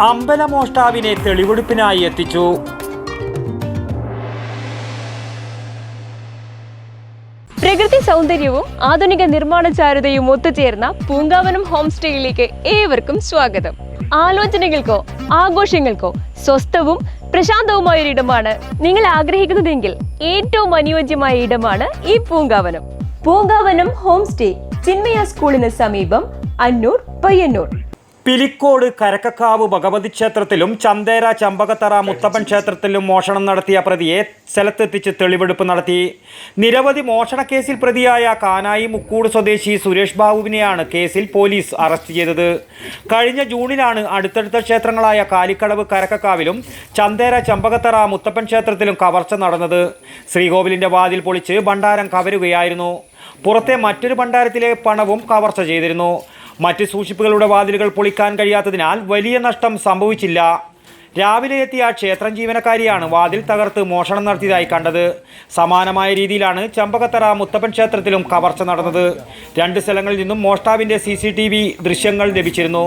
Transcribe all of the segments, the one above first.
അമ്പലമോഷ്ടാവിനെ തെളിവെടുപ്പിനായി എത്തിച്ചു. പ്രകൃതി സൗന്ദര്യവും ആധുനിക നിർമ്മാണ ചാരുതയും ഒത്തുചേർന്ന പൂങ്കാവനം ഹോം സ്റ്റേയിലേക്ക് ഏവർക്കും സ്വാഗതം. ആലോചനകൾക്കോ ആഘോഷങ്ങൾക്കോ സ്വസ്ഥവും പ്രശാന്തവുമായ ഒരിടമാണ് നിങ്ങൾ ആഗ്രഹിക്കുന്നതെങ്കിൽ ഏറ്റവും അനുയോജ്യമായ ഇടമാണ് ഈ പൂങ്കാവനം. പൂങ്കാവനം ഹോം സ്റ്റേ ചിന്മയ സ്കൂളിന് സമീപം, അന്നൂർ, പയ്യന്നൂർ. പിലിക്കോട് കരക്കക്കാവ് ഭഗവതി ക്ഷേത്രത്തിലും ചന്തേര ചമ്പകത്തറ മുത്തപ്പൻ ക്ഷേത്രത്തിലും മോഷണം നടത്തിയ പ്രതിയെ സ്ഥലത്തെത്തിച്ച് തെളിവെടുപ്പ് നടത്തി. നിരവധി മോഷണ കേസിൽ പ്രതിയായ കാനായി മുക്കൂട് സ്വദേശി സുരേഷ് ബാബുവിനെയാണ് കേസിൽ പോലീസ് അറസ്റ്റ് ചെയ്തത്. കഴിഞ്ഞ ജൂണിലാണ് അടുത്തടുത്ത ക്ഷേത്രങ്ങളായ കാലിക്കടവ് കരക്കക്കാവിലും ചന്തേര ചമ്പകത്തറ മുത്തപ്പൻ ക്ഷേത്രത്തിലും കവർച്ച നടന്നത്. ശ്രീകോവിലിൻ്റെ വാതിൽ പൊളിച്ച് ഭണ്ഡാരം കവരുകയായിരുന്നു. പുറത്തെ മറ്റൊരു ഭണ്ഡാരത്തിലെ പണവും കവർച്ച ചെയ്തിരുന്നു. മറ്റ് സൂക്ഷിപ്പുകളുടെ വാതിലുകൾ പൊളിക്കാൻ കഴിയാത്തതിനാൽ വലിയ നഷ്ടം സംഭവിച്ചില്ല. രാവിലെ എത്തിയ ക്ഷേത്രം ജീവനക്കാരിയാണ് വാതിൽ തകർത്ത് മോഷണം നടത്തിയതായി കണ്ടത്. സമാനമായ രീതിയിലാണ് ചമ്പകത്തറ മുത്തപ്പൻ ക്ഷേത്രത്തിലും കവർച്ച നടന്നത്. 2 സ്ഥലങ്ങളിൽ നിന്നും മോഷ്ടാവിൻ്റെ CCTV ദൃശ്യങ്ങൾ ലഭിച്ചിരുന്നു.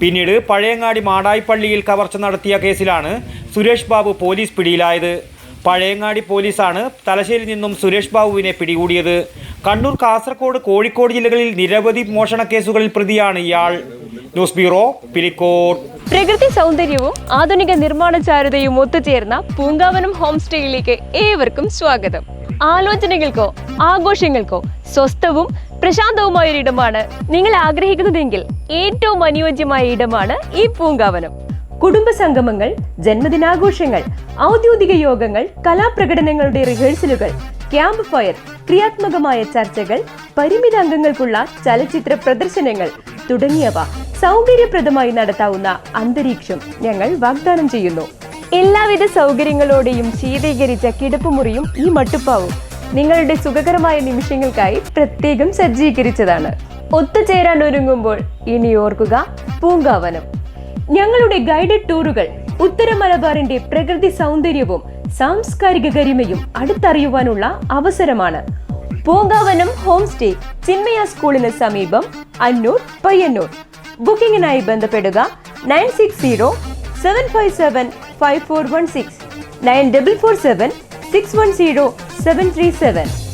പിന്നീട് പഴയങ്ങാടി മാടായിപ്പള്ളിയിൽ കവർച്ച നടത്തിയ കേസിലാണ് സുരേഷ് ബാബു പോലീസ് പിടിയിലായത്. പഴയങ്ങാടി പോലീസാണ് തലശ്ശേരിയിൽ നിന്നും സുരേഷ് ബാബുവിനെ പിടികൂടിയത്. കണ്ണൂർ, കാസർഗോഡ്, കോഴിക്കോട് ജില്ലകളിൽ നിരവധി മോഷണ കേസുകളിൽ പ്രതിയാണ് ഇയാൾ. News bureau, Pilicode. പ്രകൃതി സൗന്ദര്യവും ആധുനിക നിർമ്മാണ ചാരുതയും ഒത്തുചേർന്ന പൂങ്കാവനം ഹോം സ്റ്റേയിലേക്ക് ഏവർക്കും സ്വാഗതം. ആലോചനകൾക്കോ ആഘോഷങ്ങൾക്കോ സ്വസ്ഥവും പ്രശാന്തവുമായ ഒരിടമാണ് നിങ്ങൾ ആഗ്രഹിക്കുന്നതെങ്കിൽ ഏറ്റവും അനുയോജ്യമായ ഇടമാണ് ഈ പൂങ്കാവനം. കുടുംബ സംഗമങ്ങൾ, ജന്മദിനാഘോഷങ്ങൾ, ഔദ്യോഗിക യോഗങ്ങൾ, കലാപ്രകടനങ്ങളുടെ റിഹേഴ്സലുകൾ, ക്യാമ്പ് ഫയർ, ക്രിയാത്മകമായ ചർച്ചകൾ, പരിമിത അംഗങ്ങൾക്കുള്ള ചലച്ചിത്ര പ്രദർശനങ്ങൾ തുടങ്ങിയവ സൗകര്യപ്രദമായി നടത്താവുന്ന അന്തരീക്ഷം ഞങ്ങൾ വാഗ്ദാനം ചെയ്യുന്നു. എല്ലാവിധ സൗകര്യങ്ങളോടെയും ശീതീകരിച്ച കിടപ്പുമുറിയും ഈ മട്ടുപ്പാവും നിങ്ങളുടെ സുഖകരമായ നിമിഷങ്ങൾക്കായി പ്രത്യേകം സജ്ജീകരിച്ചതാണ്. ഒത്തുചേരാൻ ഒരുങ്ങുമ്പോൾ ഇനി ഓർക്കുക പൂങ്കാവനം. ഞങ്ങളുടെ ഗൈഡഡ് ടൂറുകൾ ഉത്തര മലബാറിന്റെ പ്രകൃതി സൗന്ദര്യവും സാംസ്കാരിക ഗരിമയും അടുത്തറിയുവാനുള്ള അവസരമാണ്. പൂങ്കാവനം ഹോം സ്റ്റേ ചിന്മയ സ്കൂളിന് സമീപം, അന്നൂർ, പയ്യന്നൂർ. ബുക്കിംഗിനായി ബന്ധപ്പെടുക 9607575416 9447610737.